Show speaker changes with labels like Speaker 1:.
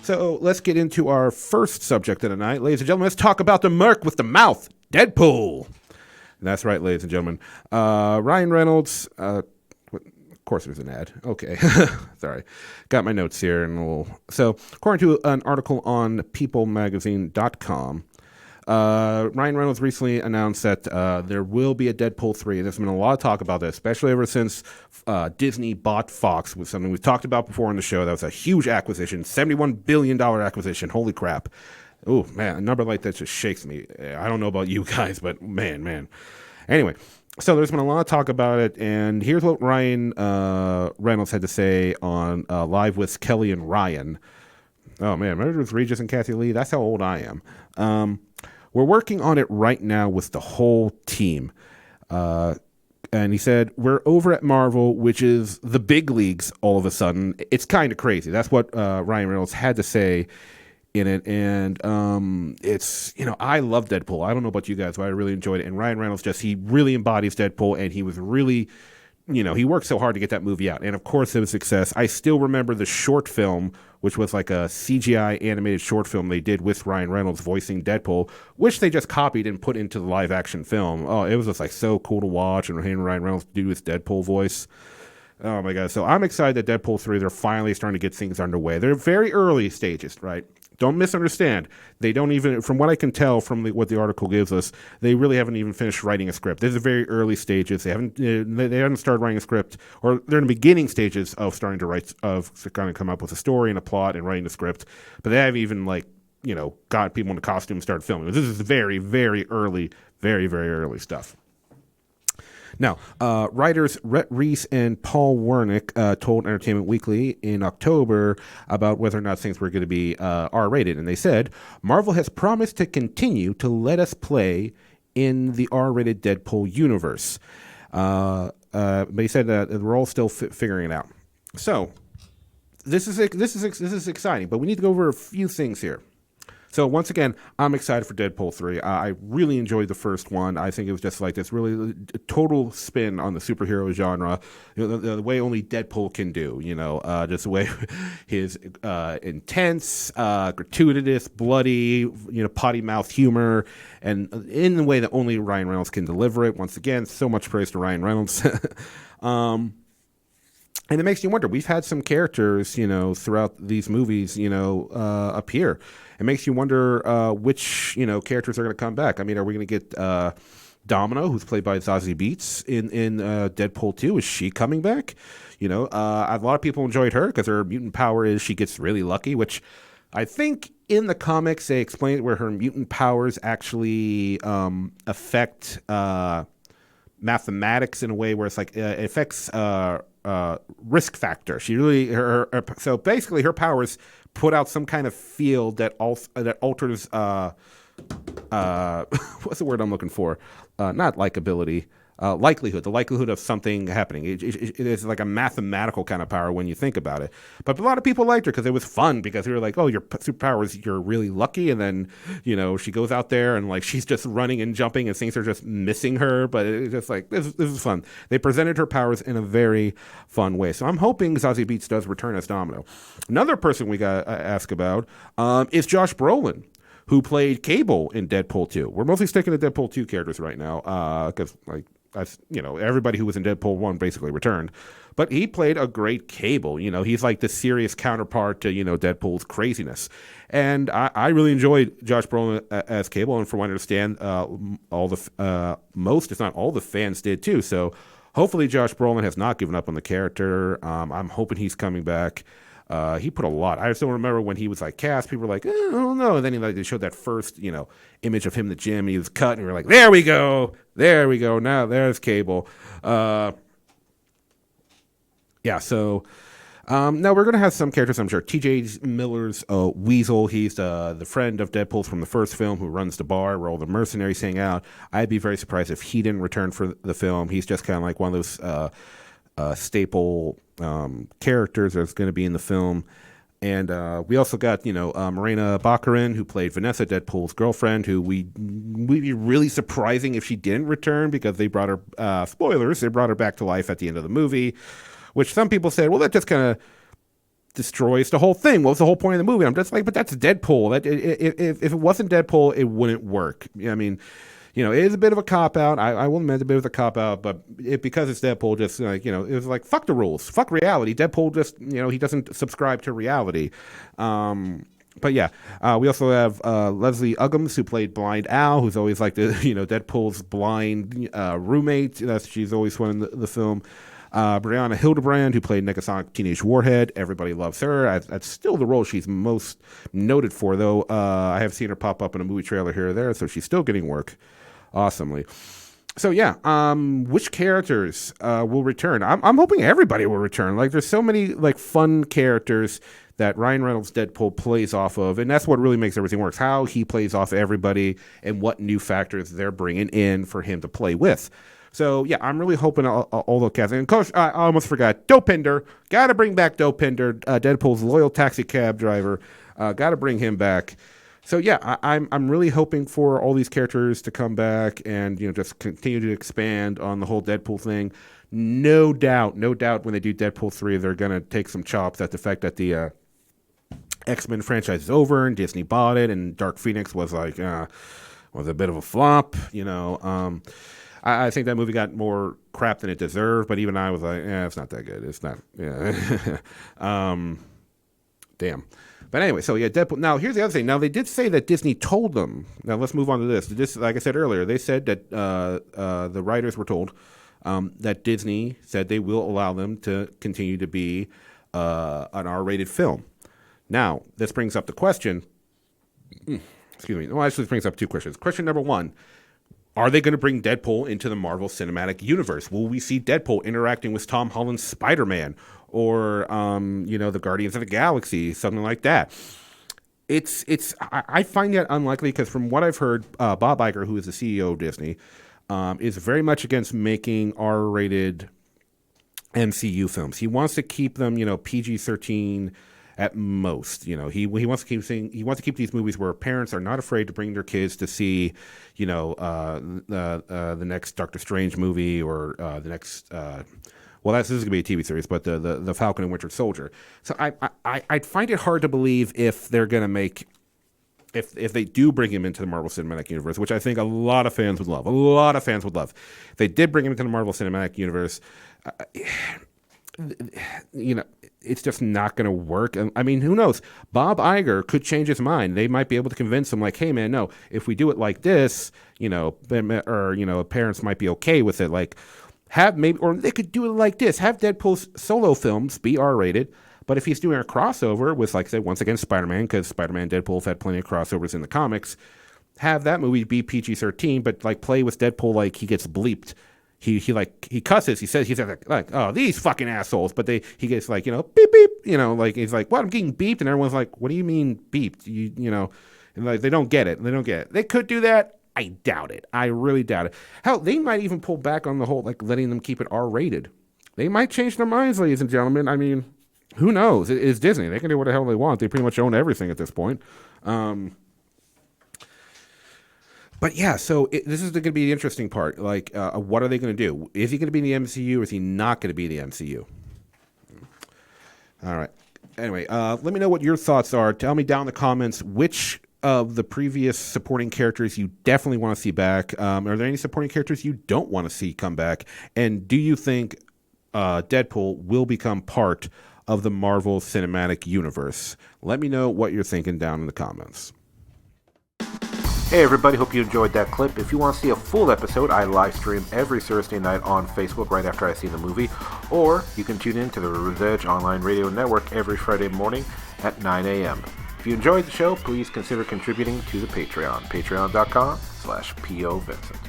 Speaker 1: So let's get into our first subject of the night. Ladies and gentlemen, let's talk about the Merc with the mouth, Deadpool. And that's right, ladies and gentlemen. Ryan Reynolds, of course there's an ad. Okay, sorry. Got my notes here. So according to an article on peoplemagazine.com, Ryan Reynolds recently announced that there will be a Deadpool 3. There's been a lot of talk about this, especially ever since Disney bought Fox, with something we've talked about before on the show. That was a huge acquisition, $71 billion acquisition. Holy crap. Oh, man, a number like that just shakes me. I don't know about you guys, but man. Anyway, so there's been a lot of talk about it, and here's what Ryan Reynolds had to say on Live with Kelly and Ryan. Oh, man, remember it was Regis and Kathy Lee? That's how old I am. We're working on it right now with the whole team. And he said, we're over at Marvel, which is the big leagues all of a sudden. It's kind of crazy. That's what Ryan Reynolds had to say in it. And it's, I love Deadpool. I don't know about you guys, but I really enjoyed it. And Ryan Reynolds he really embodies Deadpool, and he was really, he worked so hard to get that movie out. And of course it was a success. I still remember the short film, which was like a CGI animated short film they did with Ryan Reynolds voicing Deadpool, which they just copied and put into the live action film. Oh, it was just like so cool to watch, and Ryan Reynolds do his Deadpool voice. Oh my God. So I'm excited that Deadpool 3, they're finally starting to get things underway. They're very early stages, right? Don't misunderstand. They don't even, from what I can tell from what the article gives us, they really haven't even finished writing a script. This is very early stages. They haven't started writing a script, or they're in the beginning stages of starting to write, of kind of come up with a story and a plot and writing a script. But they haven't even got people in the costume and started filming. This is very, very early, very, very early stuff. Now, writers Rhett Reese and Paul Wernick told Entertainment Weekly in October about whether or not things were going to be R-rated. And they said, Marvel has promised to continue to let us play in the R-rated Deadpool universe. But he said that we're all still figuring it out. So this is exciting, but we need to go over a few things here. So once again, I'm excited for Deadpool 3. I really enjoyed the first one. I think it was just like this really total spin on the superhero genre, the way only Deadpool can do, just the way his intense, gratuitous, bloody, potty mouth humor, and in the way that only Ryan Reynolds can deliver it. Once again, so much praise to Ryan Reynolds. And it makes you wonder. We've had some characters, throughout these movies, appear. It makes you wonder which, characters are going to come back. I mean, are we going to get Domino, who's played by Zazie Beetz in Deadpool 2? Is she coming back? A lot of people enjoyed her because her mutant power is she gets really lucky, which I think in the comics they explain where her mutant powers actually affect mathematics in a way where it's like it affects risk factor. She really so basically her powers put out some kind of field that alters what's the word I'm looking for? Not likability. Likelihood, the likelihood of something happening. It is like a mathematical kind of power when you think about it. But a lot of people liked her because it was fun, because they were like, oh, your superpower is you're really lucky. And then, she goes out there and she's just running and jumping and things are just missing her. But it's just like, this is fun. They presented her powers in a very fun way. So I'm hoping Zazie Beetz does return as Domino. Another person we got to ask about is Josh Brolin, who played Cable in Deadpool 2. We're mostly sticking to Deadpool 2 characters right now because everybody who was in Deadpool 1 basically returned. But he played a great Cable. He's like the serious counterpart to, Deadpool's craziness. And I really enjoyed Josh Brolin as Cable. And from what I understand, most, if not all the fans did too. So hopefully Josh Brolin has not given up on the character. I'm hoping he's coming back. He put a lot. I still remember when he was cast, people were like, I don't know. And then they showed that first, image of him in the gym. He was cut, and we were like, there we go. Now there's Cable. So now we're going to have some characters, I'm sure. T.J. Miller's Weasel. He's the friend of Deadpool from the first film who runs the bar where all the mercenaries hang out. I'd be very surprised if he didn't return for the film. He's just kind of like one of those staple characters that's going to be in the film. And we also got, Morena Baccarin, who played Vanessa, Deadpool's girlfriend, who we'd be really surprising if she didn't return, because they brought her, spoilers, they brought her back to life at the end of the movie, which some people said, well, that just kind of destroys the whole thing. What was the whole point of the movie? I'm just like, but that's Deadpool. If it wasn't Deadpool, it wouldn't work. I mean, it is a bit of a cop-out. I will admit a bit of a cop-out, but because it's Deadpool, just like, it was like, fuck the rules. Fuck reality. Deadpool just, he doesn't subscribe to reality. But yeah, we also have Leslie Uggams, who played Blind Al, who's always like the, Deadpool's blind roommate. She's always fun in the film. Brianna Hildebrand, who played Negasonic Teenage Warhead. Everybody loves her. That's still the role she's most noted for, though. I have seen her pop up in a movie trailer here or there, so she's still getting work awesomely. So yeah, which characters will return? I'm hoping everybody will return. Like, there's so many like fun characters that Ryan Reynolds' Deadpool plays off of, and that's what really makes everything work. How he plays off everybody and what new factors they're bringing in for him to play with. So, yeah, I'm really hoping all the cast. And, of course, I almost forgot. Dopinder. Got to bring back Dopinder, Deadpool's loyal taxi cab driver. Got to bring him back. So, yeah, I'm really hoping for all these characters to come back and, just continue to expand on the whole Deadpool thing. No doubt when they do Deadpool 3, they're going to take some chops at the fact that the X-Men franchise is over and Disney bought it, and Dark Phoenix was like, was a bit of a flop, I think that movie got more crap than it deserved, but even I was like, it's not that good. It's not, yeah. Damn. But anyway, so yeah, Deadpool. Now, here's the other thing. Now, they did say that Disney told them. Now, let's move on to this. Like I said earlier, they said that the writers were told that Disney said they will allow them to continue to be an R-rated film. Now, this brings up the question. Excuse me. Well, actually, this brings up two questions. Question number one. Are they going to bring Deadpool into the Marvel Cinematic Universe? Will we see Deadpool interacting with Tom Holland's Spider-Man or, the Guardians of the Galaxy, something like that? I find that unlikely because from what I've heard, Bob Iger, who is the CEO of Disney, is very much against making R-rated MCU films. He wants to keep them, PG-13 at most. He wants to keep these movies where parents are not afraid to bring their kids to see, the next Doctor Strange movie or the next. This is going to be a TV series, but the Falcon and Winter Soldier. So I'd find it hard to believe if they're going to make. If they do bring him into the Marvel Cinematic Universe, which I think a lot of fans would love. If they did bring him into the Marvel Cinematic Universe, it's just not going to work. I mean, who knows? Bob Iger could change his mind. They might be able to convince him, like, hey, man, no, if we do it like this, parents might be okay with it. Like, or they could do it like this. Have Deadpool's solo films be R-rated, but if he's doing a crossover with, like, say, once again, Spider-Man, because Spider-Man and Deadpool have had plenty of crossovers in the comics, have that movie be PG-13, but, like, play with Deadpool like he gets bleeped. He cusses. He says like oh, these fucking assholes, but he gets like beep beep, like he's like, what, I'm getting beeped, and everyone's like, what do you mean beeped? And like they don't get it. They could do that. I doubt it. I really doubt it. Hell, they might even pull back on the whole like letting them keep it R-rated. They might change their minds, ladies and gentlemen. I mean, who knows? It's Disney. They can do what the hell they want. They pretty much own everything at this point. But yeah, so this is going to be the interesting part. Like, what are they going to do? Is he going to be in the MCU or is he not going to be in the MCU? All right. Anyway, let me know what your thoughts are. Tell me down in the comments which of the previous supporting characters you definitely want to see back. Are there any supporting characters you don't want to see come back? And do you think Deadpool will become part of the Marvel Cinematic Universe? Let me know what you're thinking down in the comments. Hey everybody, hope you enjoyed that clip. If you want to see a full episode, I live stream every Thursday night on Facebook right after I see the movie, or you can tune in to the Revenge Online Radio Network every Friday morning at 9 a.m. If you enjoyed the show, please consider contributing to the Patreon, patreon.com/PO Vincent.